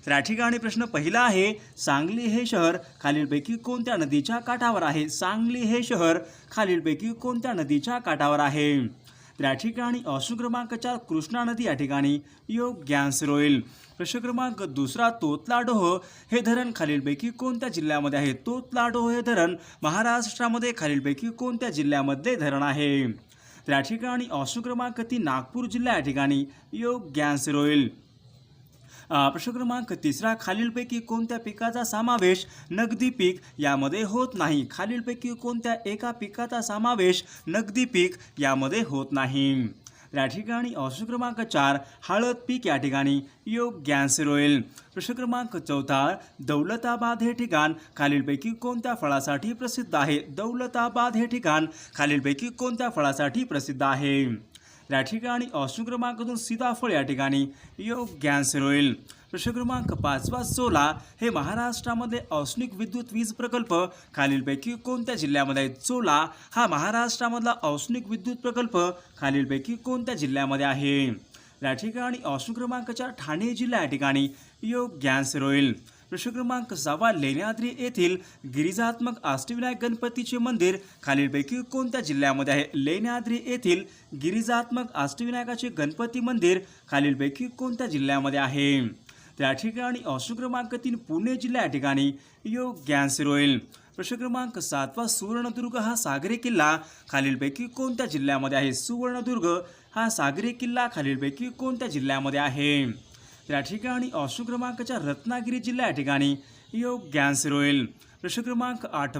तर या ठिकाणी प्रश्न पहिला आहे, सांगली हे शहर खालीलपैकी कोणत्या नदीच्या काठावर आहे? सांगली हे शहर खालीलपैकी कोणत्या नदीच्या काठावर आहे? तर या ठिकाणी ऑप्शन क्रमांक 4 कृष्णा नदी या ठिकाणी योग्य आन्सर होईल. प्रश्न क्रमांक दुसरा, तोतलाडोह हे धरण खालीलपैकी कोणत्या जिल्ह्यामध्ये आहे? तोतलाडोह हे धरण महाराष्ट्रामध्ये खालीलपैकी कोणत्या जिल्ह्यामध्ये धरण आहे? तर या ठिकाणी ऑप्शन क्रमांक 3 नागपूर जिल्हा या ठिकाणी योग्य आन्सर होईल. प्रश्न क्रमांक तिसरा, खालीलपैकी कोणत्या पिकाचा समावेश नगदी पीक यामध्ये होत नाही? खालीलपैकी कोणत्या एका पिकाचा समावेश नगदी पीक यामध्ये होत नाही? या ठिकाणी ऑप्शन क्रमांक 4 हळद पीक या ठिकाणी योग्य आन्सर होईल. प्रश्न क्रमांक चौथा, दौलताबाद हे ठिकाण खालीलपैकी कोणत्या फळासाठी प्रसिद्ध आहे? दौलताबाद हे ठिकाण खालीलपैकी कोणत्या फळासाठी प्रसिद्ध आहे? या ठिकाणी ऑप्शन क्रमांक 2 सीताफळ या ठिकाणी योग्य आन्सर होईल. प्रश्न क्रमांक 5 सोला हे महाराष्ट्रामध्ये औष्णिक विद्युत वीज प्रकल्प खालीलपैकी कोणत्या जिल्ह्यामध्ये आहे? सोला हा महाराष्ट्रामधला औष्णिक विद्युत प्रकल्प खालीलपैकी कोणत्या जिल्ह्यामध्ये आहे? या ठिकाणी ऑप्शन क्रमांक 4 ठाणे जिल्हा या ठिकाणी योग्य आन्सर होईल. प्रश्न क्रमांक 6 लेण्याद्री येथील गिरिजात्मक अष्टविनायक गणपतीचे मंदिर खालीलपैकी कोणत्या जिल्ह्यामध्ये आहे? लेण्याद्री येथील गिरिजात्मक अष्टविनायकाचे गणपती मंदिर खालीलपैकी कोणत्या जिल्ह्यामध्ये आहे? त्या ठिकाणी ऑप्शन क्रमांक 3 पुणे जिल्हा या ठिकाणी योग्य आन्सर होईल. प्रश्न क्रमांक 7 सुवर्णदुर्ग हा सागरी किल्ला खालीलपैकी कोणत्या जिल्ह्यामध्ये आहे? सुवर्णदुर्ग हा सागरी किल्ला खालीलपैकी कोणत्या जिल्ह्यामध्ये आहे? त्या ठिकाणी ऑप्शन क्रमांक 4 रत्नागिरी जिल्हा या ठिकाणी योग्य आन्सर होईल. प्रश्न क्रमांक 8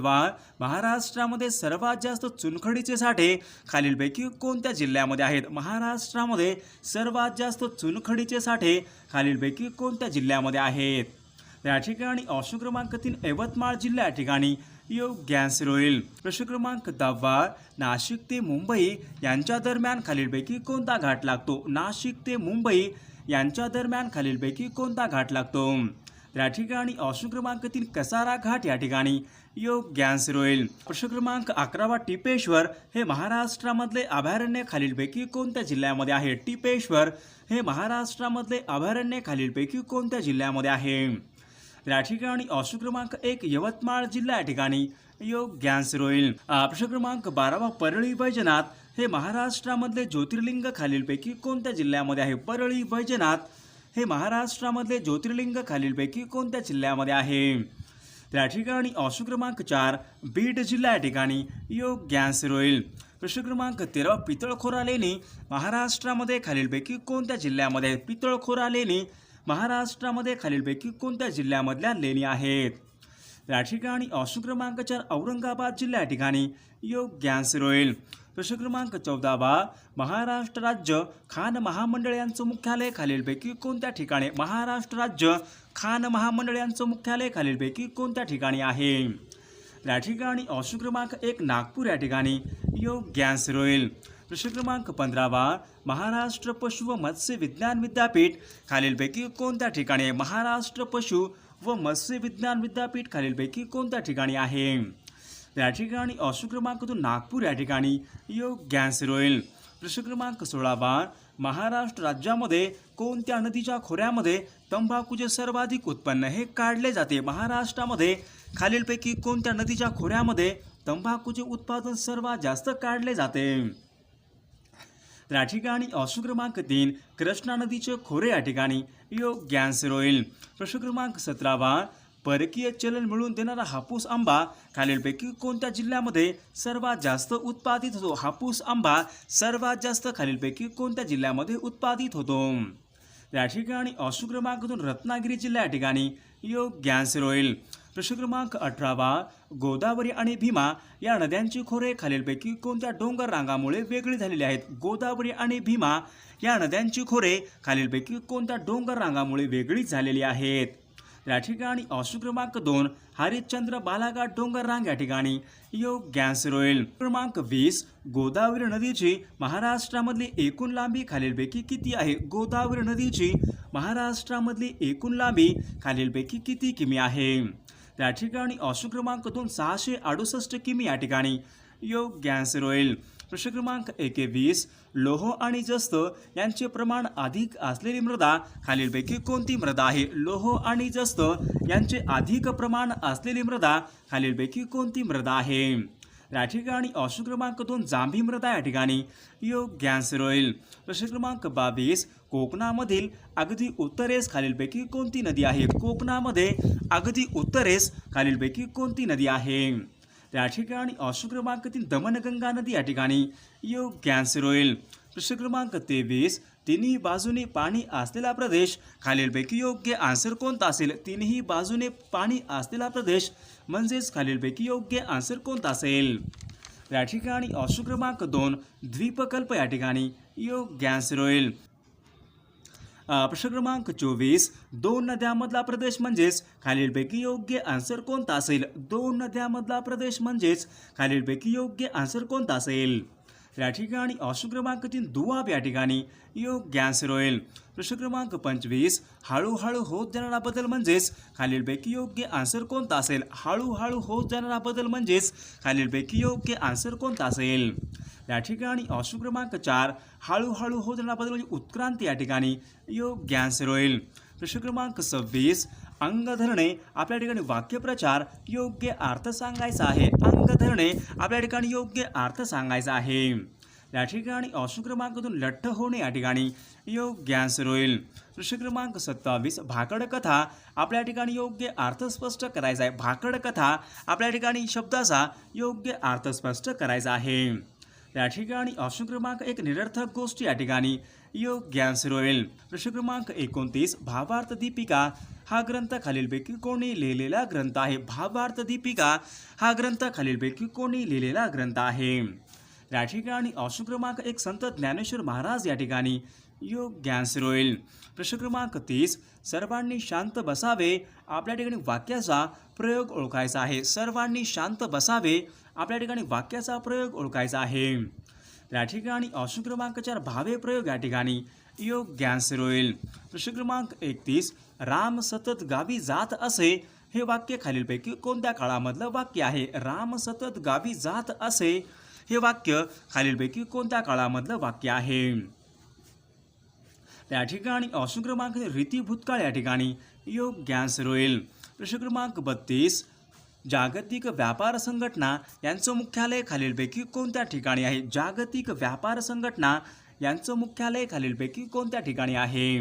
महाराष्ट्रामध्ये सर्वात जास्त चुनखडीचे साठे खालीलपैकी कोणत्या जिल्ह्यामध्ये आहेत? महाराष्ट्रामध्ये सर्वात जास्त चुनखडीचे साठे खालीलपैकी कोणत्या जिल्ह्यामध्ये आहेत? या ठिकाणी ऑप्शन क्रमांक 3 यवतमाळ जिल्हा या ठिकाणी योग्य आन्सर होईल. प्रश्न क्रमांक 10 नाशिक ते मुंबई यांच्या दरम्यान खालीलपैकी कोणता घाट लागतो? नाशिक ते मुंबई यांच्या दरम्यान खालीलपैकी कोणता घाट लागतो? या ठिकाणी ऑप्शन क्रमांक 3 कसारा घाट या ठिकाणी योग्य आन्सर होईल. प्रश्न क्रमांक 11 टिपेश्वर हे महाराष्ट्रामधले अभयारण्य खालीलपैकी कोणत्या जिल्ह्यामध्ये आहे? टिपेश्वर हे महाराष्ट्रामधले अभयारण्य खालीलपैकी कोणत्या जिल्ह्यामध्ये आहे? या ठिकाणी ऑप्शन क्रमांक 1 यवतमाळ जिल्हा या ठिकाणी योग्य आन्सर होईल. प्रश्न क्रमांक 12 परळी वैजनाथ हे महाराष्ट्रामधले ज्योतिर्लिंग खालीलपैकी कोणत्या जिल्ह्यामध्ये आहे? परळी वैजनाथ हे महाराष्ट्रामधले ज्योतिर्लिंग खालीलपैकी कोणत्या जिल्ह्यामध्ये आहे? त्या ठिकाणी ऑप्शन क्रमांक 4 बीड जिल्हा या ठिकाणी योग्य आन्सर होईल. प्रश्न क्रमांक 13 पितळखोरा लेणी महाराष्ट्रामध्ये खालीलपैकी कोणत्या जिल्ह्यामध्ये आहेत? पितळखोरा लेणी महाराष्ट्रामध्ये खालीलपैकी कोणत्या जिल्ह्यामधल्या लेणी आहेत? या ठिकाणी ऑप्शन क्रमांक 4 औरंगाबाद जिल्हा या ठिकाणी योग्य आन्सर होईल. प्रश्न क्रमांक 14 महाराष्ट्र राज्य खान महामंडळ यांचं मुख्यालय खालीलपैकी कोणत्या ठिकाणी? महाराष्ट्र राज्य खान महामंडळ यांचं मुख्यालय खालीलपैकी कोणत्या ठिकाणी आहे? या ठिकाणी ऑप्शन क्रमांक 1 नागपूर या ठिकाणी योग्य आन्सर होईल. प्रश्न क्रमांक 15 महाराष्ट्र पशु व मत्स्य विज्ञान विद्यापीठ खालीलपैकी कोणत्या ठिकाणी आहे? महाराष्ट्र पशु व मत्स्य विज्ञान विद्यापीठ खालीलपैकी कोणत्या ठिकाणी आहे? या ठिकाणी ऑप्शन क्रमांक 2 नागपूर या ठिकाणी योग्य आन्सर होईल. प्रश्न क्रमांक 16 महाराष्ट्र राज्यामध्ये कोणत्या नदीच्या खोऱ्यामध्ये तंबाखूचे सर्वाधिक उत्पन्न हे काढले जाते? महाराष्ट्रामध्ये खालीलपैकी कोणत्या नदीच्या खोऱ्यामध्ये तंबाखूचे उत्पादन सर्वात जास्त काढले जाते? या ठिकाणी ऑप्शन क्रमांक 3 कृष्णा नदीचे खोरे या ठिकाणी योग्य आन्सर होईल. प्रश्न क्रमांक 17 परकीय चलन मिळवून देणारा हापूस आंबा खालीलपैकी कोणत्या जिल्ह्यामध्ये सर्वात जास्त उत्पादित होतो? हापूस आंबा सर्वात जास्त खालीलपैकी कोणत्या जिल्ह्यामध्ये उत्पादित होतो? या ठिकाणी ऑप्शन क्रमांक 2 रत्नागिरी जिल्हा या ठिकाणी योग्य आन्सर होईल. प्रश्न क्रमांक 18 गोदावरी आणि भीमा या नद्यांची खोरे खालीलपैकी कोणत्या डोंगर रांगामुळे वेगळी झालेली आहेत? गोदावरी आणि भीमा या नद्यांची खोरे खालीलपैकी कोणत्या डोंगर रांगामुळे वेगळी झालेली आहेत? या ठिकाणी ऑप्शन क्रमांक 2 हरिश्चंद्र बालाघाट डोंगर रांग या ठिकाणी योग्य आन्सर होईल. क्रमांक 20 गोदावरी नदीची महाराष्ट्रामधली एकूण लांबी खालीलपैकी किती आहे? गोदावरी नदीची महाराष्ट्रामधली एकूण लांबी खालीलपैकी किती किमी आहे? त्या ठिकाणी ऑप्शन क्रमांक 2 668 किमी या ठिकाणी योग्य आन्सर होईल. प्रश्न क्रमांक 21. लोह आणि जस्त यांचे प्रमाण अधिक असलेली मृदा खालीलपैकी कोणती मृदा आहे? लोह आणि जस्त यांचे अधिक प्रमाण असलेली मृदा खालीलपैकी कोणती मृदा आहे? या ठिकाणी ऑप्शन क्रमांक 2 जांभी मृदा या ठिकाणी योग्य आन्सर होईल. प्रश्न क्रमांक 22. कोकणामधील अगदी उत्तरेस खालीलपैकी कोणती नदी आहे? कोकणामध्ये अगदी उत्तरेस खालीलपैकी कोणती नदी आहे? या ठिकाणी ऑप्शन क्रमांक 3 दमनगंगा नदी या ठिकाणी योग्य आन्सर होईल. प्रश्न क्रमांक 23. तिन्ही बाजूने पाणी असलेला प्रदेश खालीलपैकी योग्य आन्सर कोणता असेल? तिन्ही बाजूने पाणी असलेला प्रदेश म्हणजेच खालीलपैकी योग्य आन्सर कोणता असेल? या ठिकाणी ऑप्शन क्रमांक 2 द्वीपकल्प या ठिकाणी योग्य आन्सर होईल. प्रश्न क्रमांक 24. दोन नद्यांमधला प्रदेश म्हणजेच खालीलपैकी योग्य आन्सर कोणता असेल? दोन नद्यांमधला प्रदेश म्हणजेच खालीलपैकी योग्य आन्सर कोणता असेल? या ठिकाणी ऑप्शन क्रमांक 3 दुआब या ठिकाणी योग्य आन्सर होईल. प्रश्न क्रमांक 25. हळूहळू होत जाणारा बदल म्हणजेच खालीलपैकी योग्य आन्सर कोणता असेल? हळूहळू होत जाणारा बदल म्हणजेच खालीलपैकी योग्य आन्सर कोणता असेल? या ठिकाणी ऑप्शन क्रमांक 4 हळूहळू होत जाणारा बदल म्हणजे उत्क्रांती या ठिकाणी योग्य आन्सर होईल. प्रश्न क्रमांक 26. अंग धरणे आपल्या ठिकाणी वाक्यप्रचार योग्य अर्थ सांगायचा आहे. अंग धरणे आपल्या ठिकाणी योग्य अर्थ सांगायचा आहे. या ठिकाणी ऑप्शन क्रमांक 2 लठ्ठ होणे या ठिकाणी योग्य आन्सर होईल. प्रश्न क्रमांक 27. भाकड कथा आपल्या ठिकाणी योग्य अर्थ स्पष्ट करायचा आहे. भाकड कथा आपल्या ठिकाणी शब्दाचा योग्य अर्थ स्पष्ट करायचा आहे. या ठिकाणी ऑप्शन क्रमांक 1 निरर्थक गोष्टी या ठिकाणी योग्य आन्सर होईल. प्रश्न क्रमांक 29. भावार्थ दीपिका हा ग्रंथ खालीलपैकी कोणी लिहिलेला ग्रंथ आहे? भावार्थ दीपिका हा ग्रंथ खालीलपैकी कोणी लिहिलेला ग्रंथ आहे? या ठिकाणी ऑप्शन क्रमांक 1 संत ज्ञानेश्वर महाराज या ठिकाणी योग्य आन्सर होईल. प्रश्न क्रमांक 30. सर्वांनी शांत बसावे आपल्या ठिकाणी वाक्याचा प्रयोग ओळखायचा आहे. सर्वांनी शांत बसावे आपल्या ठिकाणी वाक्याचा प्रयोग ओळखायचा आहे. या ठिकाणी ऑप्शन क्रमांक 4 भावे प्रयोग या ठिकाणी योग्य आन्सर होईल. प्रश्न क्रमांक 31. राम सतत गावी जात असे हे वाक्य खालीलपैकी कोणत्या काळामधलं वाक्य आहे? राम सतत गावी जात असे हे वाक्य खालीलपैकी कोणत्या काळामधलं वाक्य आहे? या ठिकाणी ऑप्शन क्रमांक रीती भूतकाळ या ठिकाणी योग्य आन्सर होईल. प्रश्न क्रमांक 32. जागतिक व्यापार संघटना यांचं मुख्यालय खालीलपैकी कोणत्या ठिकाणी आहे? जागतिक व्यापार संघटना यांचं मुख्यालय खालीलपैकी कोणत्या ठिकाणी आहे?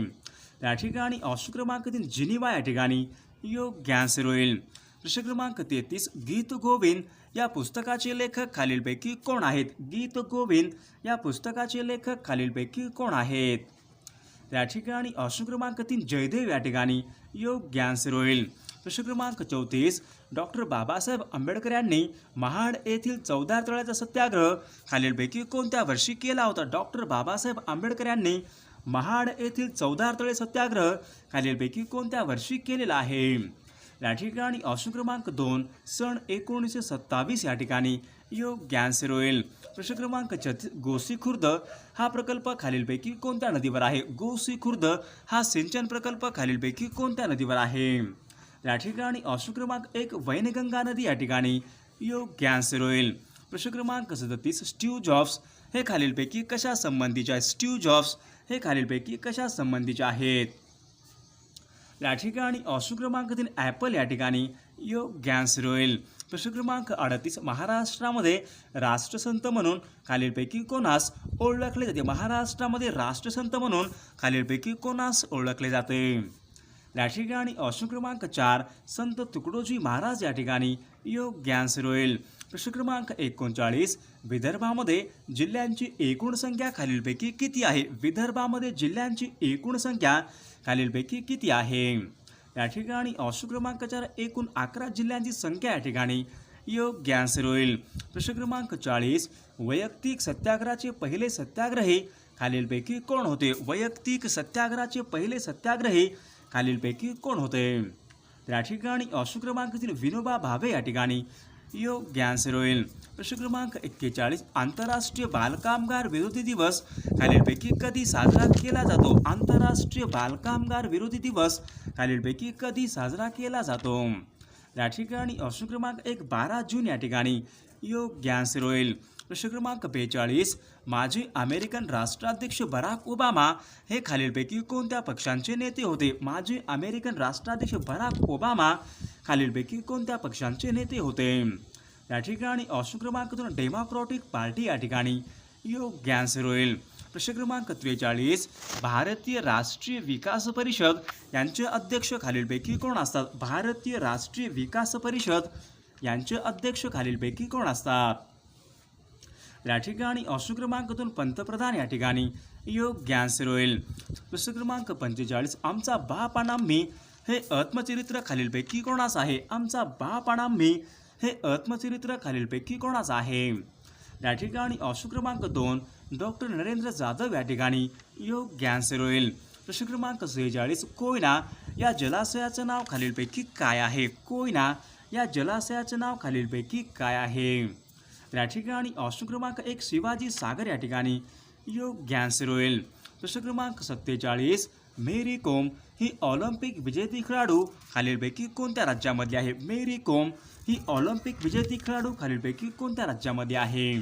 या ठिकाणी ऑप्शन क्रमांक 3 जिनिवा या ठिकाणी योग्य आन्सर होईल. प्रश्न क्रमांक 33. गीत गोविंद या पुस्तकाचे लेखक खालीलपैकी कोण आहेत? गीत गोविंद या पुस्तकाचे लेखक खालीलपैकी कोण आहेत? या ठिकाणी ऑप्शन क्रमांक 3 जयदेव या ठिकाणी योग्य आन्सर होईल. प्रश्न क्रमांक 34. डॉक्टर बाबासाहेब आंबेडकर यांनी महाड येथील 14 तळ्याचा सत्याग्रह खालीलपैकी कोणत्या वर्षी केला होता? डॉक्टर बाबासाहेब आंबेडकर यांनी महाड येथील 14 तळे सत्याग्रह खालीलपैकी कोणत्या वर्षी केलेला आहे? या ठिकाणी ऑप्शन क्रमांक 2 सन 1927 या ठिकाणी योग्य आन्सर होईल. प्रश्न क्रमांक 36. गोसी खुर्द हा प्रकल्प खालीलपैकी कोणत्या नदीवर आहे? गोसी खुर्द हा सिंचन प्रकल्प खालीलपैकी कोणत्या नदीवर आहे? या ठिकाणी ऑप्शन क्रमांक 1 वैनगंगा नदी या ठिकाणी योग्य आन्सर होईल. प्रश्न क्रमांक 37. स्टीव्ह जॉब्स हे खालीलपैकी कशा संबंधीचे आहेत? स्टीव्ह जॉब्स हे खालीलपैकी कशा संबंधीचे आहेत? या ठिकाणी ऑप्शन क्रमांक 3 ॲपल या ठिकाणी योग्य आन्सर होईल. प्रश्न क्रमांक 38. महाराष्ट्रामध्ये राष्ट्रसंत म्हणून खालीलपैकी कोणास ओळखले जाते? महाराष्ट्रामध्ये राष्ट्रसंत म्हणून खालीलपैकी कोणास ओळखले जाते? या ठिकाणी ऑप्शन क्रमांक 4 संत तुकडोजी महाराज या ठिकाणी योग्य आन्सर होईल. प्रश्न क्रमांक 39. विदर्भामध्ये जिल्ह्यांची एकूण संख्या खालीलपैकी किती आहे? विदर्भामध्ये जिल्ह्यांची एकूण संख्या खालीलपैकी किती आहे? या ठिकाणी ऑप्शन क्रमांक 4 एकूण 11 जिल्ह्यांची संख्या या ठिकाणी योग्य आन्सर होईल. प्रश्न क्रमांक 40. वैयक्तिक सत्याग्रहाचे पहिले सत्याग्रही खालीलपैकी कोण होते? वैयक्तिक सत्याग्रहाचे पहिले सत्याग्रही खालीलपैकी कोण होते? या ठिकाणी ऑप्शन क्रमांक 3 विनोबा भावे या ठिकाणी योग्य आन्सर होईल. प्रश्न क्रमांक 41. आंतरराष्ट्रीय बालकामगार विरोधी दिवस खालीलपैकी कधी साजरा केला जातो? आंतरराष्ट्रीय बालकामगार विरोधी दिवस खालीलपैकी कधी साजरा केला जातो? या ठिकाणी ऑप्शन क्रमांक 1 12 जून या ठिकाणी योग्य आन्सर होईल. प्रश्न क्रमांक 42. माजी अमेरिकन राष्ट्राध्यक्ष बराक ओबामा हे खालीलपैकी कोणत्या पक्षांचे नेते होते? माजी अमेरिकन राष्ट्राध्यक्ष बराक ओबामा खालीलपैकी कोणत्या पक्षांचे नेते होते? या ठिकाणी ऑप्शन क्रमांक 2 डेमोक्रॅटिक पार्टी या ठिकाणी योग्य आन्सर होईल. प्रश्न क्रमांक 43. भारतीय राष्ट्रीय विकास परिषद यांचे अध्यक्ष खालीलपैकी कोण असतात? भारतीय राष्ट्रीय विकास परिषद यांचे अध्यक्ष खालीलपैकी कोण असतात? या ठिकाणी ऑप्शन क्रमांक 2 पंतप्रधान या ठिकाणी योग्य आन्सर होईल. प्रश्न क्रमांक 45. आमचा बाप आणि आम्ही हे आत्मचरित्र खालीलपैकी कोणाचं आहे? आमचा बाप आणि आम्ही हे आत्मचरित्र खालीलपैकी कोणाचं आहे? या ठिकाणी ऑप्शन क्रमांक 2 डॉक्टर नरेंद्र जाधव या ठिकाणी योग्य आन्सर होईल. प्रश्न क्रमांक 46. कोयना या जलाशयाचं नाव खालीलपैकी काय आहे? कोयना या जलाशयाचं नाव खालीलपैकी काय आहे? या ठिकाणी ऑप्शन क्रमांक 1 शिवाजी सागर या ठिकाणी योग्य आन्सर होईल. प्रश्न क्रमांक 47. मेरी कोम ही ऑलिम्पिक विजेती खेळाडू खालीलपैकी कोणत्या राज्यामध्ये आहे? मेरी कोम ही ऑलिम्पिक विजेती खेळाडू खालीलपैकी कोणत्या राज्यामध्ये आहे?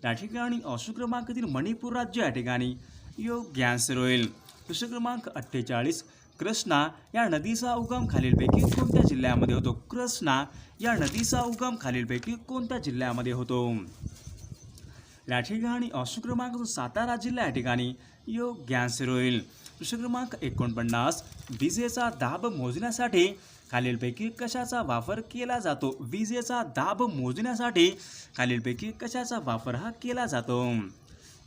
या ठिकाणी ऑप्शन क्रमांक 3 मणिपूर राज्य या ठिकाणी योग्य आन्सर होईल. प्रश्न क्रमांक 48. कृष्णा या नदीचा उगम खालीलपैकी कोणत्या जिल्ह्यामध्ये होतो? कृष्णा या नदीचा उगम खालीलपैकी कोणत्या जिल्ह्यामध्ये होतो? या ठिकाणी ऑप्शन क्रमांक 2 सातारा जिल्हा या ठिकाणी योग्य आन्सर होईल. प्रश्न क्रमांक 49. विजेचा दाब मोजण्यासाठी खालीलपैकी कशाचा वापर केला जातो? विजेचा दाब मोजण्यासाठी खालीलपैकी कशाचा वापर हा केला जातो?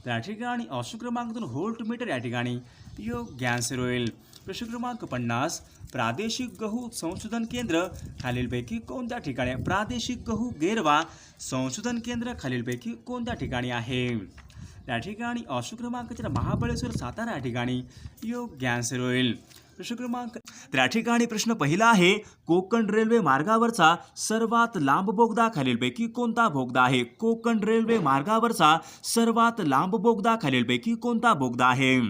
त्या ठिकाणी ऑप्शन क्रमांक 2 व्होल्टमीटर या ठिकाणी योग्य आन्सर होईल. प्रश्न क्रमांक 50. प्रादेशिक गहू संशोधन केंद्र खालीलपैकी कोणत्या ठिकाणी आहे? प्रादेशिक गहू गेरवा संशोधन केंद्र खालीलपैकी कोणत्या ठिकाणी आहे? या ठिकाणी ऑप्शन क्रमांक 4 महाबळेश्वर सातारा या ठिकाणी योग्य आन्सर होईल. प्रश्न क्रमांक त्या ठिकाणी प्रश्न पहिला आहे कोकण रेल्वे मार्गावरचा सर्वात लांब बोगदा खालीलपैकी कोणता बोगदा आहे? कोकण रेल्वे मार्गावरचा सर्वात लांब बोगदा खालीलपैकी कोणता बोगदा आहे?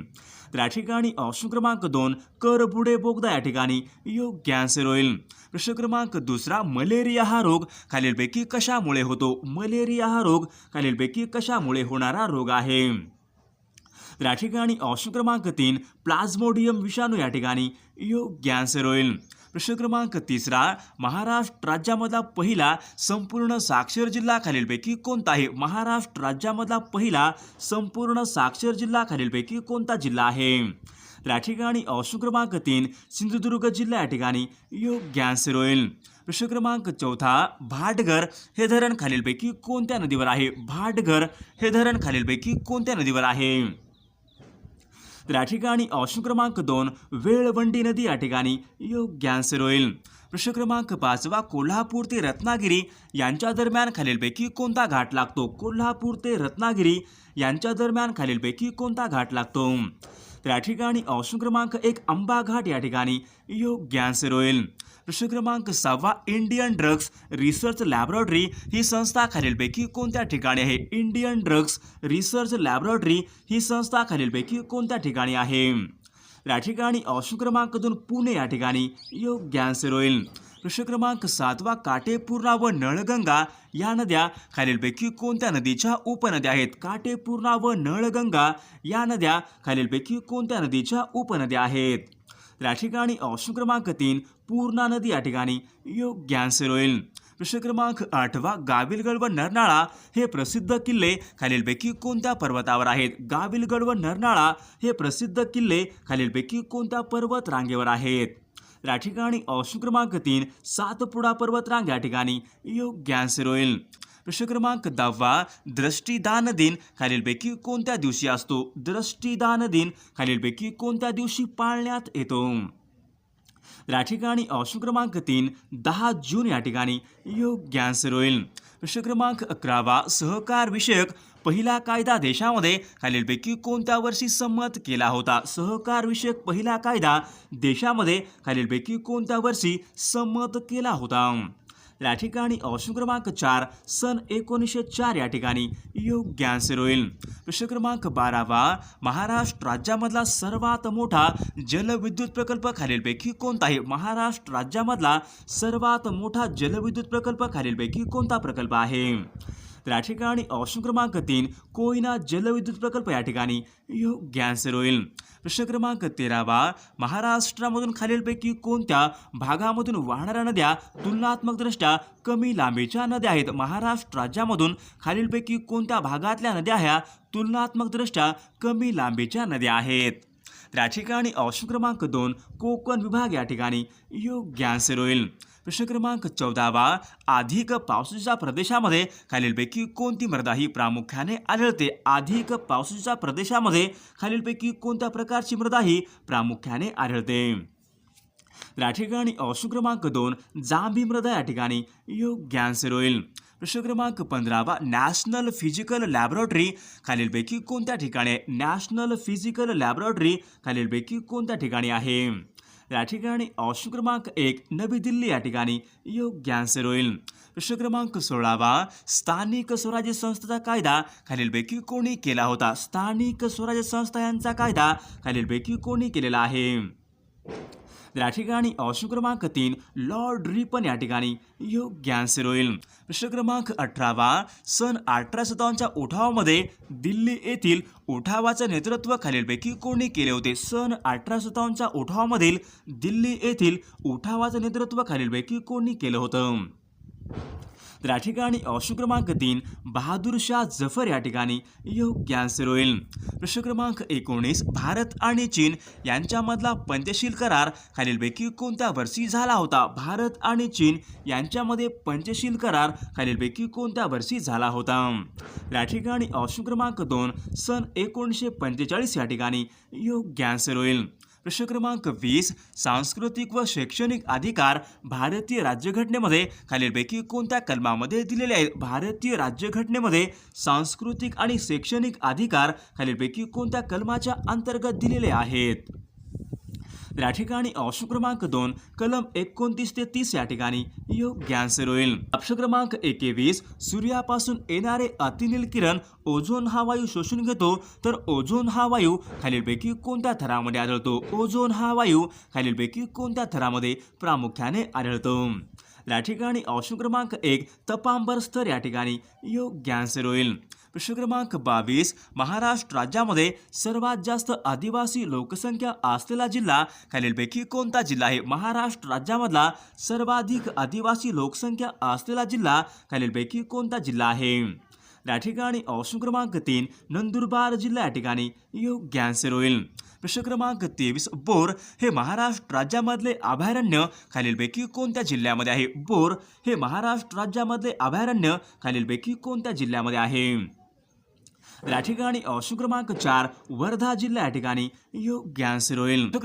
त्या ठिकाणी ऑप्शन क्रमांक 2 करबुडे बोगदा या ठिकाणी योग्य आन्सर होईल. प्रश्न क्रमांक 2 मलेरिया हा रोग खालीलपैकी कशामुळे होतो? मलेरिया हा रोग खालीलपैकी कशामुळे होणारा रोग आहे? त्या ठिकाणी ऑप्शन क्रमांक 3 प्लाझ्मोडियम विषाणू या ठिकाणी योग्य आन्सर होईल. प्रश्न क्रमांक 3 महाराष्ट्र राज्यामधला पहिला संपूर्ण साक्षर जिल्हा खालीलपैकी कोणता आहे? महाराष्ट्र राज्यामधला पहिला संपूर्ण साक्षर जिल्हा खालीलपैकी कोणता जिल्हा आहे? त्या ठिकाणी ऑप्शन क्रमांक 3 सिंधुदुर्ग जिल्हा या ठिकाणी योग्य आन्सर होईल. प्रश्न क्रमांक 4 भाटघर हे धरण खालीलपैकी कोणत्या नदीवर आहे? भाटघर हे धरण खालीलपैकी कोणत्या नदीवर आहे? त्या ठिकाणी ऑप्शन क्रमांक 2 वेळवंडी नदी या ठिकाणी योग्य आन्सर होईल. प्रश्न क्रमांक 5 कोल्हापूर ते रत्नागिरी यांच्या दरम्यान खालीलपैकी कोणता घाट लागतो? कोल्हापूर ते रत्नागिरी यांच्या दरम्यान खालीलपैकी कोणता घाट लागतो? त्या ठिकाणी ऑप्शन क्रमांक 1 अंबा घाट या ठिकाणी योग्य आन्सर होईल. प्रश्न क्रमांक 6 इंडियन ड्रग्स रिसर्च लॅबोरेटरी ही संस्था खालीलपैकी कोणत्या ठिकाणी आहे? इंडियन ड्रग्स रिसर्च लॅबोरेटरी ही संस्था खालीलपैकी कोणत्या ठिकाणी आहे? या ठिकाणी ऑप्शन क्रमांक 2 पुणे या ठिकाणी योग्य आन्सर होईल. प्रश्न क्रमांक 7 काटेपूर्णा व नळगंगा या नद्या खालीलपैकी कोणत्या नदीच्या उपनद्या आहेत? काटेपूर्णा व नळगंगा या नद्या खालीलपैकी कोणत्या नदीच्या उपनद्या आहेत? या ठिकाणी ऑप्शन क्रमांक 3 पूर्णा नदी या ठिकाणी योग्य आन्सर होईल. प्रश्न क्रमांक 8 गाविलगड व नरनाळा हे प्रसिद्ध किल्ले खालीलपैकी कोणत्या पर्वतावर आहेत? गाविलगड व नरनाळा हे प्रसिद्ध किल्ले खालीलपैकी कोणत्या पर्वत रांगेवर आहेत? या ठिकाणी ऑप्शन क्रमांक 3 सातपुडा पर्वतरांग या ठिकाणी योग्य आन्सर होईल. प्रश्न क्रमांक 10 दृष्टिदान दिन खालीलपैकी कोणत्या दिवशी असतो? दृष्टिदान दिन खालीलपैकी कोणत्या दिवशी पाळण्यात येतो? या ठिकाणी ऑप्शन क्रमांक 3 10 जून या ठिकाणी योग्य आन्सर होईल. प्रश्न क्रमांक 11 सहकार विषयक पहिला कायदा देशामध्ये खालीलपैकी कोणत्या वर्षी संमत केला होता? सहकार विषयक पहिला कायदा देशामध्ये खालीलपैकी कोणत्या वर्षी संमत केला होता? या ठिकाणी ऑप्शन क्रमांक 4 सन 1904 या ठिकाणी योग्य आन्सर होईल. प्रश्न क्रमांक 12 महाराष्ट्र राज्यामधला सर्वात मोठा जलविद्युत प्रकल्प खालीलपैकी कोणता आहे? महाराष्ट्र राज्यामधला सर्वात मोठा जलविद्युत प्रकल्प खालीलपैकी कोणता प्रकल्प आहे? तर या ठिकाणी ऑप्शन क्रमांक 3 कोयना जलविद्युत प्रकल्प या ठिकाणी योग्य आन्सर होईल. प्रश्न क्रमांक 13 महाराष्ट्रामधून खालीलपैकी कोणत्या भागामधून वाहणाऱ्या नद्या तुलनात्मकदृष्ट्या कमी लांबीच्या नद्या आहेत? महाराष्ट्र राज्यामधून खालीलपैकी कोणत्या भागातल्या नद्या ह्या तुलनात्मकदृष्ट्या कमी लांबीच्या नद्या आहेत? तर या ठिकाणी ऑप्शन क्रमांक 2 कोकण विभाग या ठिकाणी योग्य आन्सर होईल. प्रश्न क्रमांक 14 अधिक पावसाच्या प्रदेशामध्ये खालीलपैकी कोणती मृदा ही प्रामुख्याने आढळते? अधिक पावसाच्या प्रदेशामध्ये खालीलपैकी कोणत्या प्रकारची मृदा ही प्रामुख्याने आढळते? या ठिकाणी ऑप्शन क्रमांक 2 जांभी मृदा या ठिकाणी योग्य आन्सर होईल. प्रश्न क्रमांक 15 नॅशनल फिजिकल लॅबोरेटरी खालीलपैकी कोणत्या ठिकाणी आहे? नॅशनल फिजिकल लॅबोरेटरी खालीलपैकी कोणत्या ठिकाणी आहे? या ठिकाणी ऑप्शन क्रमांक 1 नवी दिल्ली या ठिकाणी योग्य आन्सर होईल. प्रश्न क्रमांक 16 स्थानिक स्वराज्य संस्थेचा कायदा खालीलपैकी कोणी केला होता? स्थानिक स्वराज्य संस्था यांचा कायदा खालीलपैकी कोणी केलेला आहे? या ठिकाणी ऑप्शन क्रमांक 3 लॉर्ड रिपन या ठिकाणी योग्य आन्सर होईल. प्रश्न क्रमांक 18 सन 1857च्या उठावामध्ये दिल्ली येथील उठावाचं नेतृत्व खालीलपैकी कोणी केले होते? सन 1857च्या उठावामधील दिल्ली येथील उठावाचं नेतृत्व खालीलपैकी कोणी केलं होतं? तर या ठिकाणी ऑप्शन क्रमांक 3 बहादूर शाह जफर या ठिकाणी योग्य आन्सर होईल. प्रश्न क्रमांक 19 भारत आणि चीन यांच्यामधला पंचशील करार खालीलपैकी कोणत्या वर्षी झाला होता? भारत आणि चीन यांच्यामध्ये पंचशील करार खालीलपैकी कोणत्या वर्षी झाला होता? या ठिकाणी ऑप्शन क्रमांक 2 सन 1945 या ठिकाणी योग्य आन्सर होईल. प्रश्न क्रमांक 20 सांस्कृतिक व शैक्षणिक अधिकार भारतीय राज्यघटनेमध्ये खालीलपैकी कोणत्या कलमामध्ये दिलेले आहेत? भारतीय राज्यघटनेमध्ये सांस्कृतिक आणि शैक्षणिक अधिकार खालीलपैकी कोणत्या कलमाच्या अंतर्गत दिलेले आहेत? या ठिकाणी ऑप्शन क्रमांक 2 कलम 29 ते 30 या ठिकाणी योग्य आन्सर होईल. ऑप्शन क्रमांक 21 सूर्यापासून येणारे अतिनील किरण ओझोन हा वायू शोषून घेतो, तर ओझोन हा वायू खालीलपैकी कोणत्या थरामध्ये आढळतो? ओझोन हा वायू खालीलपैकी कोणत्या थरामध्ये प्रामुख्याने आढळतो? या ठिकाणी ऑप्शन क्रमांक 1 तपांबर स्तर या ठिकाणी योग्य आन्सर होईल. प्रश्न क्रमांक 22 महाराष्ट्र राज्यामध्ये सर्वात जास्त आदिवासी लोकसंख्या असलेला जिल्हा खालीलपैकी कोणता जिल्हा आहे? महाराष्ट्र राज्यामधला सर्वाधिक आदिवासी लोकसंख्या असलेला जिल्हा खालीलपैकी कोणता जिल्हा आहे? या ठिकाणी ऑप्शन क्रमांक 3 नंदुरबार जिल्हा या ठिकाणी योग्य आन्सर होईल. प्रश्न क्रमांक 23 बोर हे महाराष्ट्र राज्यामधले अभयारण्य खालीलपैकी कोणत्या जिल्ह्यामध्ये आहे? बोर हे महाराष्ट्र राज्यामधले अभयारण्य खालीलपैकी कोणत्या जिल्ह्यामध्ये आहे? या ठिकाणी ऑप्शन क्रमांक 4 वर्धा जिल्हा या ठिकाणी योग्य आन्सर होईल.